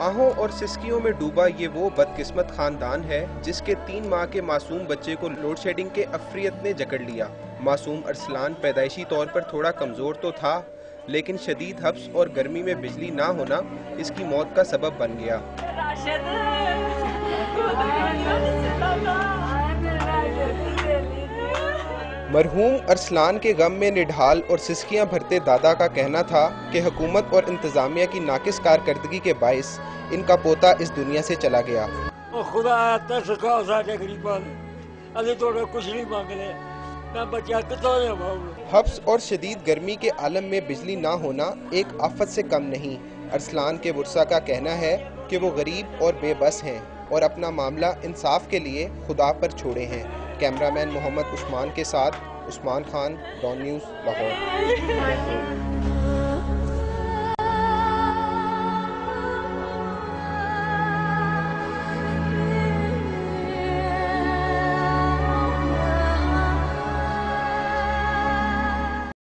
आहों और सिसकियों में डूबा ये वो बदकिस्मत खानदान है जिसके 3 माह के मासूम बच्चे को लोड शेडिंग के अफरियत ने जकड़ लिया। मासूम अरसलान पैदाइशी तौर पर थोड़ा कमज़ोर तो था, लेकिन शदीद हब्स और गर्मी में बिजली ना होना इसकी मौत का सबब बन गया। मरहूम अरसलान के गम में निढाल और सिसकियां भरते दादा का कहना था कि हुकूमत और इंतजामिया की नाकिस कारकर्दगी के बाइस इनका पोता इस दुनिया से चला गया। खुदा कुछ नहीं मांगने, हब्स और शदीद गर्मी के आलम में बिजली ना होना एक आफत से कम नहीं। अरसलान के वर्सा का कहना है कि वो गरीब और बेबस हैं और अपना मामला इंसाफ के लिए खुदा पर छोड़े हैं। कैमरामैन मोहम्मद उस्मान के साथ उस्मान खान, डॉन न्यूज़, लाहौर।